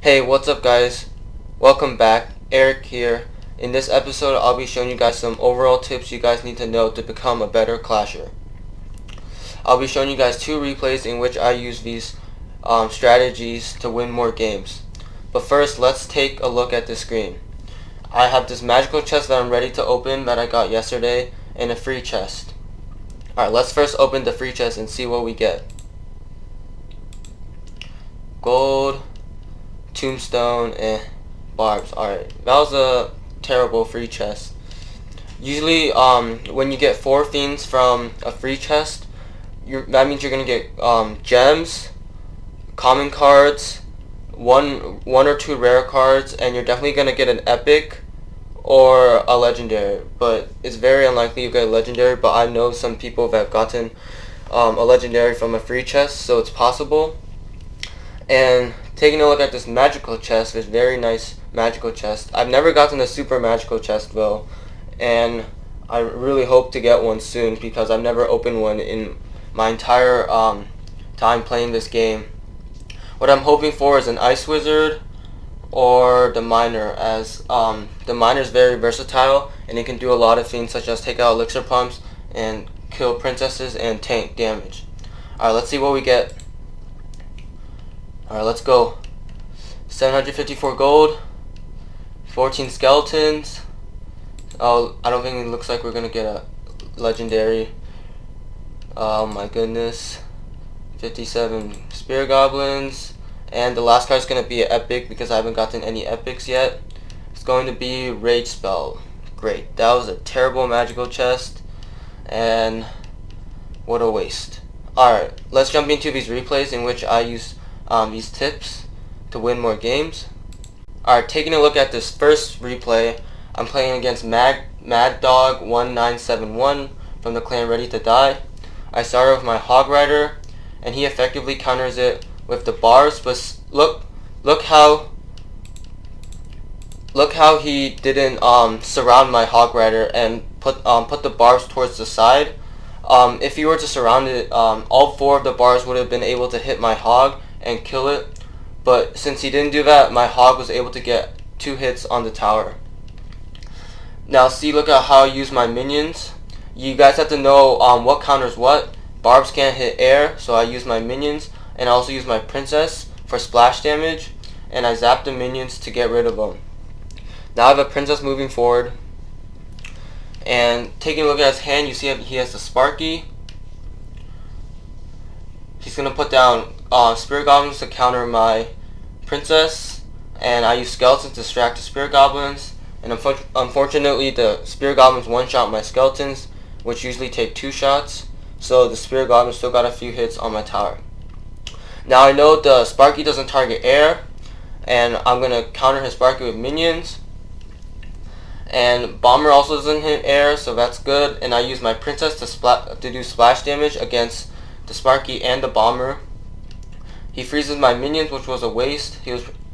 Hey, what's up guys? Welcome back. Eric here. In this episode, I'll be showing you guys some overall tips you guys need to know to become a better clasher. I'll be showing you guys two replays in which I use these strategies to win more games. But first, let's take a look at the screen. I have this magical chest that I'm ready to open that I got yesterday, and a free chest. Alright, let's first open the free chest and see what we get. Gold, tombstone, and barbs. Alright, that was a terrible free chest. Usually when you get 4 fiends from a free chest, that means you're gonna get gems, common cards, one or two rare cards, and you're definitely gonna get an epic or a legendary. But it's very unlikely you get a legendary, but I know some people that have gotten a legendary from a free chest, so it's possible. And taking a look at this magical chest, this very nice magical chest. I've never gotten a super magical chest though, and I really hope to get one soon because I've never opened one in my entire time playing this game. What I'm hoping for is an ice wizard or the miner, as the miner is very versatile and it can do a lot of things such as take out elixir pumps and kill princesses and tank damage. Alright, let's see what we get. Alright, let's go. 754 gold, 14 skeletons. Oh, I don't think it looks like we're gonna get a legendary. Oh my goodness. 57 spear goblins. And the last card is gonna be an epic because I haven't gotten any epics yet. It's going to be rage spell. Great. That was a terrible magical chest. And what a waste. Alright, let's jump into these replays in which I use these tips to win more games. Alright, taking a look at this first replay, I'm playing against Mad Dog 1971 from the clan Ready to Die. I started with my Hog Rider, and he effectively counters it with the bars. But look how he didn't surround my Hog Rider and put the barbs towards the side. If he were to surround it, all 4 of the bars would have been able to hit my hog and kill it. But since he didn't do that, my hog was able to get 2 hits on the tower. Now see, look at how I use my minions. You guys have to know what counters what. Barbs can't hit air, so I use my minions, and I also use my princess for splash damage, and I zap the minions to get rid of them. Now I have a princess moving forward, and taking a look at his hand, you see he has the Sparky. He's going to put down Spirit Goblins to counter my Princess, and I use Skeletons to distract the Spirit Goblins, and unfortunately the Spirit Goblins one-shot my Skeletons, which usually take 2 shots, so the Spirit Goblins still got a few hits on my tower. Now I know the Sparky doesn't target air, and I'm going to counter his Sparky with minions, and Bomber also doesn't hit air, so that's good, and I use my Princess to do splash damage against the Sparky and the Bomber. He freezes my minions, which was a waste.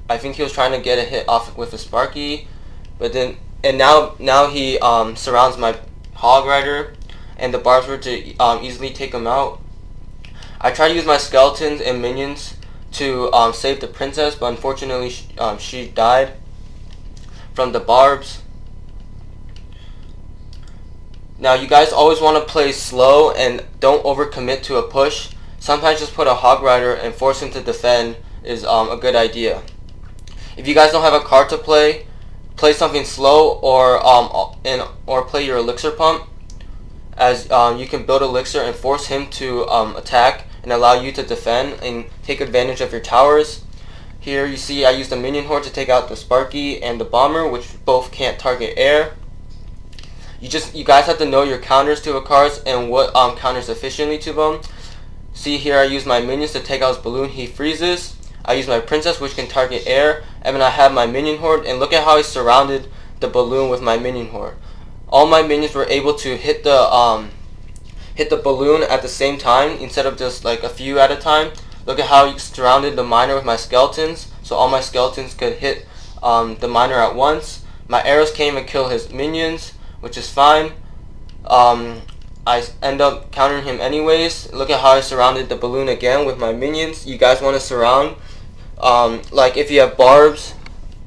I think he was trying to get a hit off with the Sparky, but then now he surrounds my Hog Rider, and the barbs were to easily take him out. I tried to use my skeletons and minions to save the princess, but unfortunately she died from the barbs. Now you guys always want to play slow and don't overcommit to a push. Sometimes just put a Hog Rider and force him to defend is a good idea. If you guys don't have a card to play something slow or play your elixir pump, as you can build elixir and force him to attack and allow you to defend and take advantage of your towers. Here you see I used a minion horde to take out the Sparky and the Bomber, which both can't target air. You guys have to know your counters to the cards and what counters efficiently to them. See here I use my minions to take out his balloon, he freezes. I use my princess, which can target air, and then I have my minion horde, and look at how I surrounded the balloon with my minion horde. All my minions were able to hit the balloon at the same time instead of just like a few at a time. Look at how I surrounded the miner with my skeletons, so all my skeletons could hit the miner at once. My arrows came and killed his minions, which is fine. I end up countering him anyways. Look at how I surrounded the balloon again with my minions. You guys want to surround Like if you have barbs,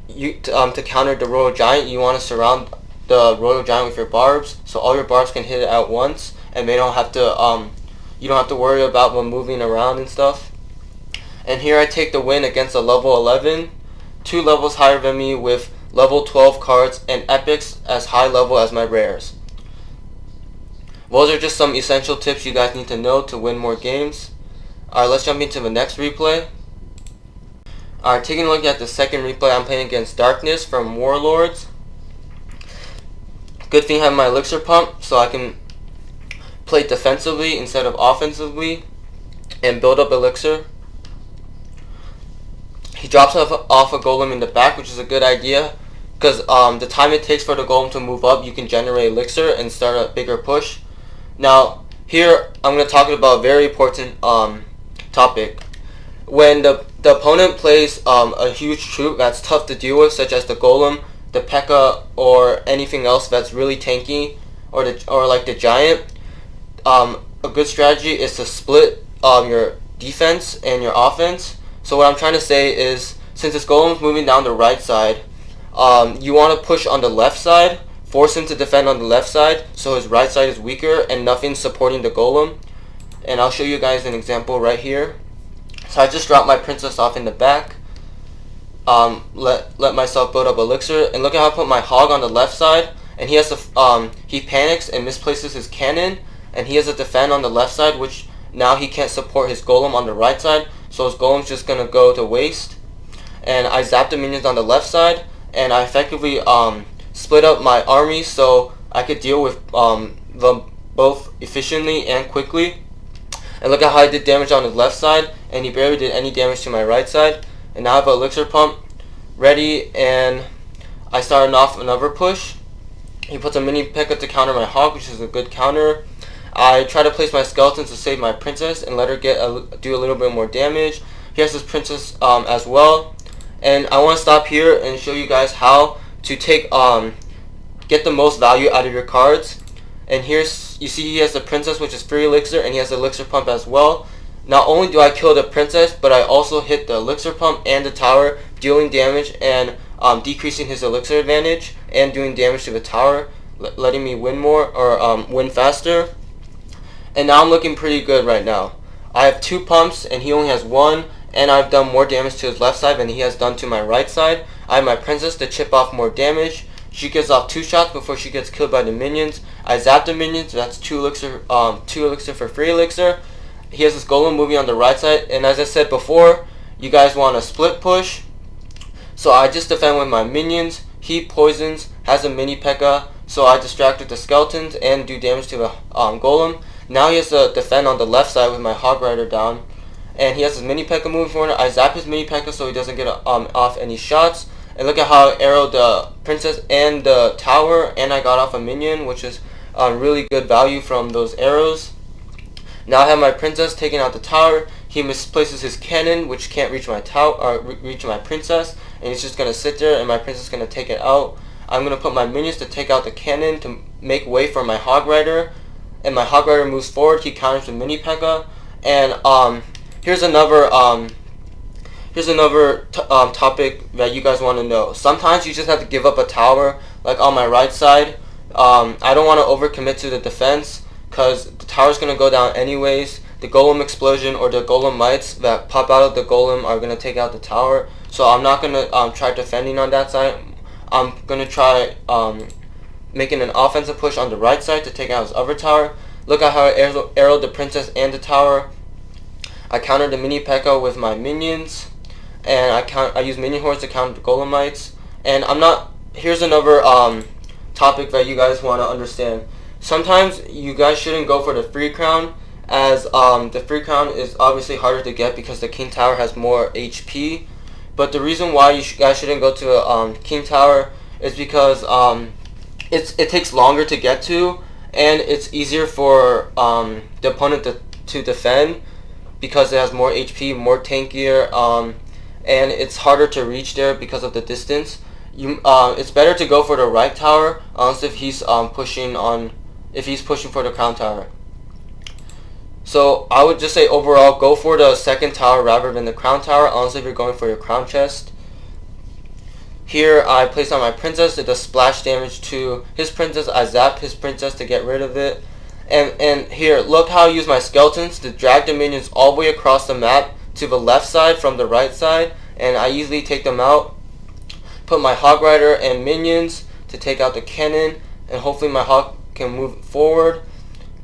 to counter the Royal Giant, you want to surround the Royal Giant with your barbs, so all your barbs can hit it at once, and they don't have to you don't have to worry about them moving around and stuff. And here I take the win against a level 11, 2 levels higher than me, with level 12 cards and epics as high level as my rares. Those are just some essential tips you guys need to know to win more games. Alright, let's jump into the next replay. Alright, taking a look at the second replay, I'm playing against Darkness from Warlords. Good thing I have my elixir pump, so I can play defensively instead of offensively and build up elixir. He drops off a golem in the back, which is a good idea, because the time it takes for the golem to move up, you can generate elixir and start a bigger push. Now, here I'm going to talk about a very important topic. When the opponent plays a huge troop that's tough to deal with, such as the golem, the P.E.K.K.A, or anything else that's really tanky, or like the giant, a good strategy is to split your defense and your offense. So what I'm trying to say is, since this golem's moving down the right side, you want to push on the left side, force him to defend on the left side, so his right side is weaker and nothing's supporting the golem. And I'll show you guys an example right here. So I just dropped my princess off in the back, let myself build up elixir, and look at how I put my hog on the left side, and he has to, he panics and misplaces his cannon, and he has to defend on the left side, which now he can't support his golem on the right side, so his golem's just gonna go to waste. And I zapped the minions on the left side, and I effectively split up my army so I could deal with them both efficiently and quickly. And look at how I did damage on his left side, and he barely did any damage to my right side. And now I have an elixir pump ready, and I started off another push. He puts a mini P.E.K.K.A to counter my hog, which is a good counter. I try to place my skeletons to save my princess and let her do a little bit more damage. He has his princess as well. And I want to stop here and show you guys how to get the most value out of your cards. And here's, you see he has the princess, which is free elixir, and he has the elixir pump as well. Not only do I kill the princess, but I also hit the elixir pump and the tower, dealing damage and decreasing his elixir advantage, and doing damage to the tower, letting me win more, or win faster. And now I'm looking pretty good right now. I have 2 pumps and he only has 1, and I've done more damage to his left side than he has done to my right side. I have my princess to chip off more damage. She gets off 2 shots before she gets killed by the minions. I zap the minions, that's 2 elixir for free elixir. He has this golem moving on the right side, and as I said before, you guys want a split push. So I just defend with my minions. He poisons, has a mini P.E.K.K.A, so I distracted the skeletons and do damage to the golem. Now he has to defend on the left side with my hog rider down, and he has his mini P.E.K.K.A moving forward. I zap his mini P.E.K.K.A so he doesn't get off any shots. And look at how I arrowed the princess and the tower, and I got off a minion, which is really good value from those arrows. Now I have my princess taking out the tower. He misplaces his cannon, which can't reach my reach my princess, and he's just gonna sit there, and my princess is gonna take it out. I'm gonna put my minions to take out the cannon to make way for my hog rider, and my hog rider moves forward. He counters the mini P.E.K.K.A, and here's another topic that you guys want to know. Sometimes you just have to give up a tower, like on my right side. I don't want to overcommit to the defense, because the tower's going to go down anyways. The golem explosion or the golem mites that pop out of the golem are going to take out the tower. So I'm not going to try defending on that side. I'm going to try making an offensive push on the right side to take out his other tower. Look at how I arrowed the princess and the tower. I countered the mini P.E.K.K.A with my minions, and I use minion hordes to counter the golemites. And here's another topic that you guys want to understand. Sometimes you guys shouldn't go for the free crown, as the free crown is obviously harder to get because the king tower has more HP. But the reason why you guys shouldn't go to a king tower is because it takes longer to get to, and it's easier for the opponent to defend because it has more HP, more tankier, and it's harder to reach there because of the distance. It's better to go for the right tower unless if he's pushing for the crown tower. So I would just say overall, go for the second tower rather than the crown tower, unless if you're going for your crown chest. Here I placed on my princess. It does splash damage to his princess. I zapped his princess to get rid of it. And here, look how I use my skeletons to drag the minions all the way across the map to the left side from the right side. And I easily take them out. Put my hog rider and minions to take out the cannon. And hopefully my hog can move forward.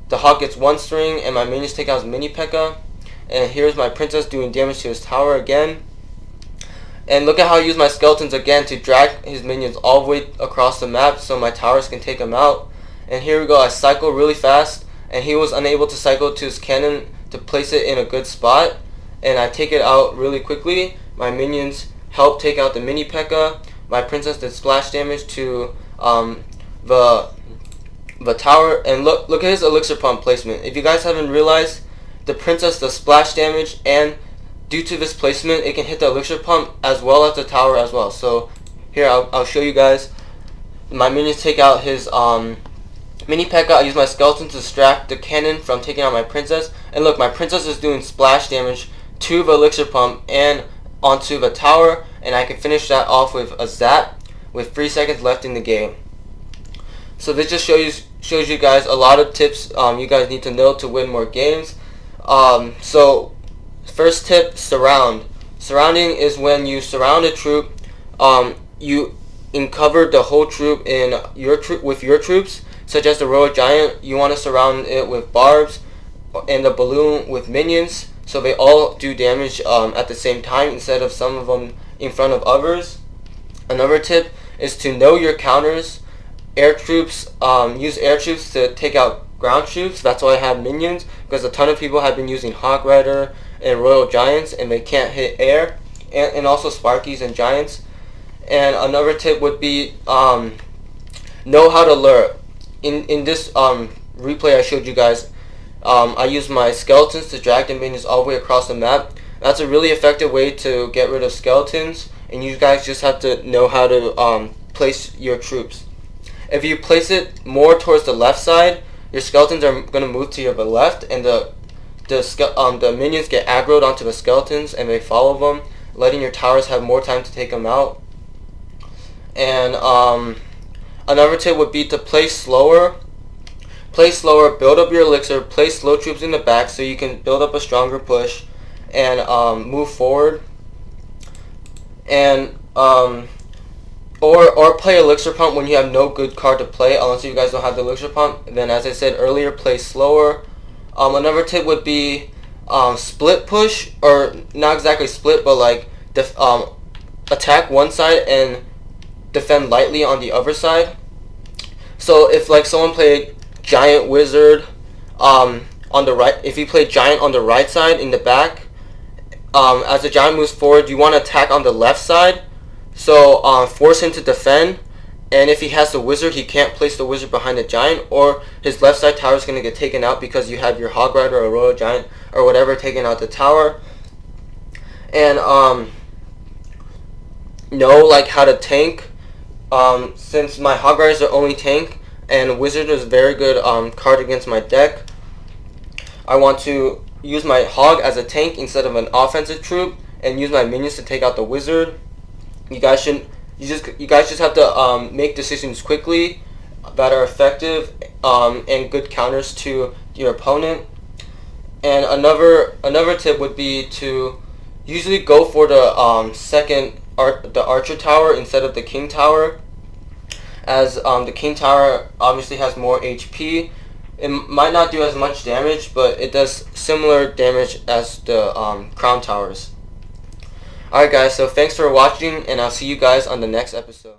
The hog gets one string and my minions take out his mini P.E.K.K.A. And here's my princess doing damage to his tower again. And look at how I use my skeletons again to drag his minions all the way across the map so my towers can take him out. And here we go, I cycle really fast and he was unable to cycle to his cannon to place it in a good spot. And I take it out really quickly. My minions help take out the mini P.E.K.K.A. My princess did splash damage to the tower. And look at his elixir pump placement. If you guys haven't realized, the princess does splash damage, and due to this placement, it can hit the elixir pump as well as the tower as well. So here I'll show you guys. My minions take out his mini P.E.K.K.A. I use my skeleton to distract the cannon from taking out my princess. And look, my princess is doing splash damage to the elixir pump and onto the tower. And I can finish that off with a zap with 3 seconds left in the game. So this just shows you guys a lot of tips you guys need to know to win more games. So first tip, surround. Surrounding is when you surround a troop, you uncover the whole troop in with your troops, such as the Royal Giant. You want to surround it with barbs, and the balloon with minions, so they all do damage at the same time instead of some of them in front of others. Another tip is to know your counters. Air troops, use air troops to take out ground troops. That's why I have minions, because a ton of people have been using Hog Rider and Royal Giants and they can't hit air, and also Sparkies and Giants. And another tip would be know how to lure. In this replay I showed you guys, I used my skeletons to drag the minions all the way across the map. That's a really effective way to get rid of skeletons, and you guys just have to know how to place your troops. If you place it more towards the left side, your skeletons are going to move to your left, and the minions get aggroed onto the skeletons and they follow them, letting your towers have more time to take them out. And another tip would be to play slower. Play slower, build up your elixir, place slow troops in the back so you can build up a stronger push and move forward. And or play elixir pump when you have no good card to play, unless you guys don't have the elixir pump. Then, as I said earlier, play slower. Another tip would be split push, or not exactly split, but like attack one side and defend lightly on the other side. So if like someone played giant wizard on the right, if you play giant on the right side in the back, as the giant moves forward, you want to attack on the left side. So force him to defend, and if he has the wizard, he can't place the wizard behind the giant, or his left side tower is going to get taken out because you have your Hog Rider or Royal Giant or whatever taking out the tower. And know like how to tank. Since my Hog Rider is the only tank and wizard is a very good card against my deck, I want to use my hog as a tank instead of an offensive troop and use my minions to take out the wizard. You guys just have to make decisions quickly that are effective and good counters to your opponent. And another tip would be to usually go for the the archer tower instead of the king tower, as the king tower obviously has more HP. It might not do as much damage, but it does similar damage as the crown towers. Alright guys, so thanks for watching, and I'll see you guys on the next episode.